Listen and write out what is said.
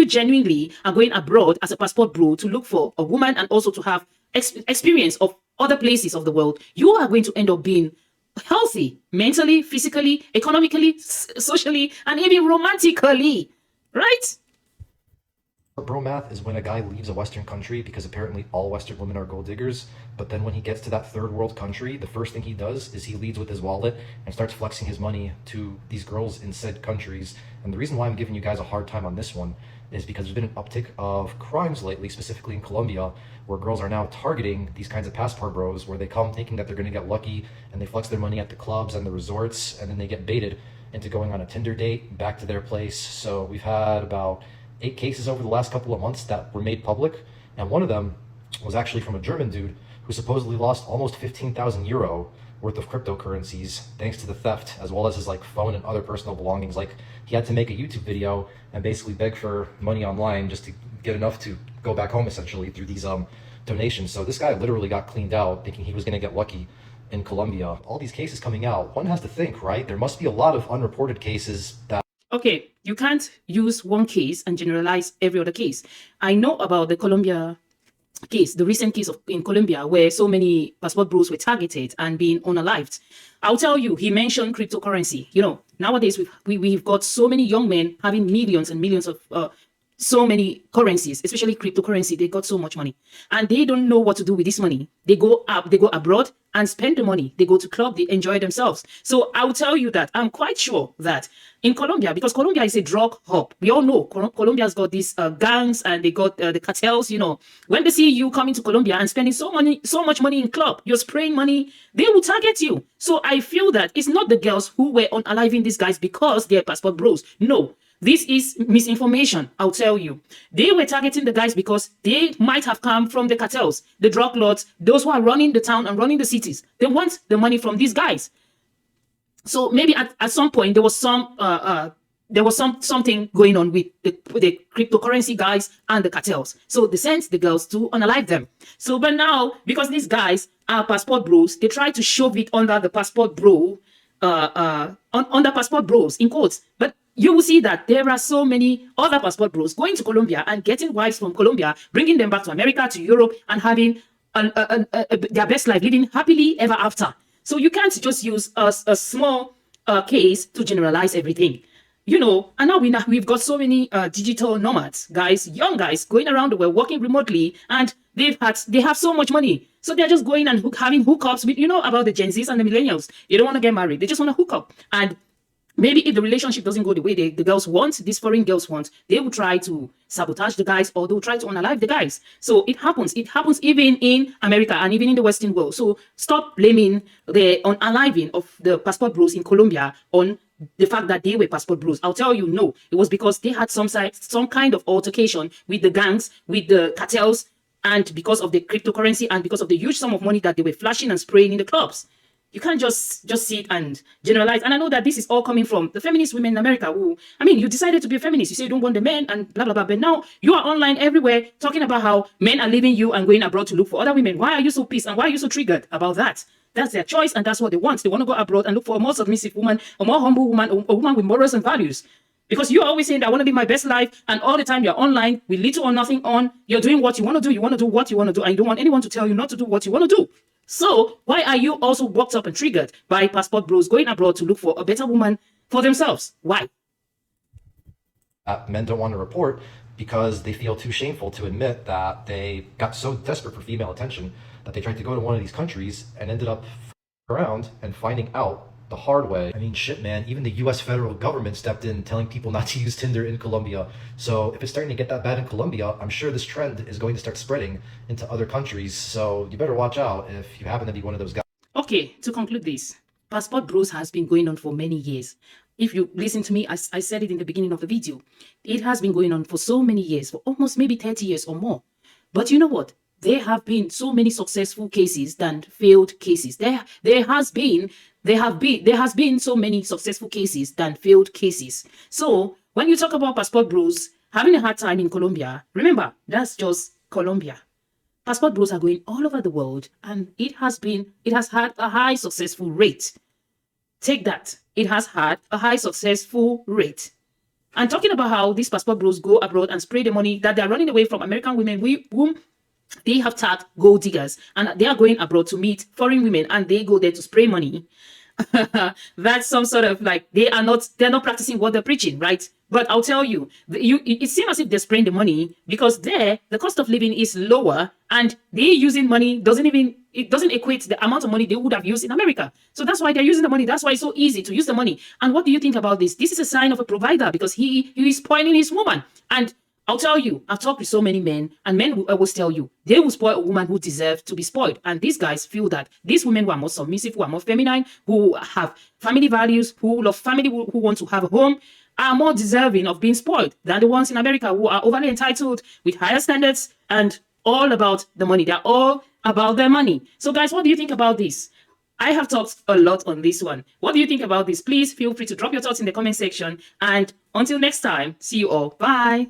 genuinely are going abroad as a passport bro to look for a woman and also to have experience of other places of the world, you are going to end up being healthy mentally, physically, economically, socially, and even romantically, right? Bro math is when a guy leaves a Western country because apparently all Western women are gold diggers, but then when he gets to that third world country, the first thing he does is he leads with his wallet and starts flexing his money to these girls in said countries. And the reason why I'm giving you guys a hard time on this one is because there's been an uptick of crimes lately, specifically in Colombia, where girls are now targeting these kinds of passport bros, where they come thinking that they're going to get lucky and they flex their money at the clubs and the resorts, and then they get baited into going on a Tinder date back to their place. So we've had about 8 cases over the last couple of months that were made public, and one of them was actually from a German dude who supposedly lost almost 15,000 euro worth of cryptocurrencies thanks to the theft, as well as his phone and other personal belongings. He had to make a YouTube video and basically beg for money online just to get enough to go back home essentially through these donations. So this guy literally got cleaned out thinking he was going to get lucky in Colombia. All these cases coming out, one has to think, right? There must be a lot of unreported cases that okay, you can't use one case and generalize every other case. I know about the Colombia case, the recent case in Colombia, where so many passport bros were targeted and being unalived. I'll tell you, he mentioned cryptocurrency. Nowadays we've got so many young men having millions and millions of so many currencies, especially cryptocurrency. They got so much money and they don't know what to do with this money. They go abroad and spend the money. They go to club, they enjoy themselves. So I'll tell you that I'm quite sure that in Colombia, because Colombia is a drug hub, we all know Colombia's got these gangs and they got the cartels. When they see you coming to Colombia and spending so much money in club, you're spraying money, they will target you. So I feel that it's not the girls who were unaliving these guys because they're passport bros. No. This is misinformation, I'll tell you. They were targeting the guys because they might have come from the cartels, the drug lords, those who are running the town and running the cities. They want the money from these guys. So maybe at some point there was something going on with the cryptocurrency guys and the cartels. So they sent the girls to unalive them. So but now, because these guys are passport bros, they try to shove it under the passport bro, under passport bros in quotes. But you will see that there are so many other passport bros going to Colombia and getting wives from Colombia, bringing them back to America, to Europe, and having their best life, living happily ever after. So you can't just use a small case to generalize everything. And now we've got so many digital nomads, guys, young guys going around the world working remotely, and they have so much money. So they're just going and having hookups with, about the Gen Zs and the millennials. They don't want to get married. They just want to hook up. And maybe if the relationship doesn't go the way the girls want, these foreign girls want, they will try to sabotage the guys, or they'll try to unalive the guys. So it happens. It happens even in America and even in the Western world. So stop blaming the unaliving of the passport bros in Colombia on the fact that they were passport bros. I'll tell you, no. It was because they had some kind of altercation with the gangs, with the cartels, and because of the cryptocurrency and because of the huge sum of money that they were flashing and spraying in the clubs. You can't just sit and generalize. And I know that this is all coming from the feminist women in America who, you decided to be a feminist. You say you don't want the men and blah, blah, blah. But now you are online everywhere talking about how men are leaving you and going abroad to look for other women. Why are you so pissed and why are you so triggered about that? That's their choice and that's what they want. They want to go abroad and look for a more submissive woman, a more humble woman, a woman with morals and values. Because you're always saying that I want to live my best life, and all the time you're online with little or nothing on. You're doing what you want to do. You want to do what you want to do, and you don't want anyone to tell you not to do what you want to do. So why are you also worked up and triggered by passport bros going abroad to look for a better woman for themselves? Why? Men don't want to report because they feel too shameful to admit that they got so desperate for female attention that they tried to go to one of these countries and ended up around and finding out the hard way. Shit, man, even the US federal government stepped in telling people not to use Tinder in Colombia. So if it's starting to get that bad in Colombia, I'm sure this trend is going to start spreading into other countries. So you better watch out if you happen to be one of those guys. Okay, to conclude this, passport bros has been going on for many years. If you listen to me, I said it in the beginning of the video, it has been going on for so many years, for almost maybe 30 years or more. But you know what? There have been so many successful cases than failed cases. There has been so many successful cases than failed cases. So when you talk about passport bros having a hard time in Colombia, remember, that's just Colombia. Passport bros are going all over the world, and it has had a high successful rate. Take that. It has had a high successful rate. And talking about how these passport bros go abroad and spray the money that they're running away from American women, whom they have tagged gold diggers, and they are going abroad to meet foreign women, and they go there to spray money. That's some sort of like they're not practicing what they're preaching, right? But I'll tell you, it seems as if they're spraying the money because there the cost of living is lower, and they using money it doesn't equate the amount of money they would have used in America. So that's why they're using the money. That's why it's so easy to use the money. And what do you think about this? This is a sign of a provider because he is spoiling his woman. And I'll tell you, I've talked with so many men, and men will always tell you they will spoil a woman who deserves to be spoiled. And these guys feel that these women who are more submissive, who are more feminine, who have family values, who love family, who want to have a home, are more deserving of being spoiled than the ones in America who are overly entitled with higher standards and all about the money. They're all about their money. So, guys, what do you think about this? I have talked a lot on this one. What do you think about this? Please feel free to drop your thoughts in the comment section. And until next time, see you all. Bye.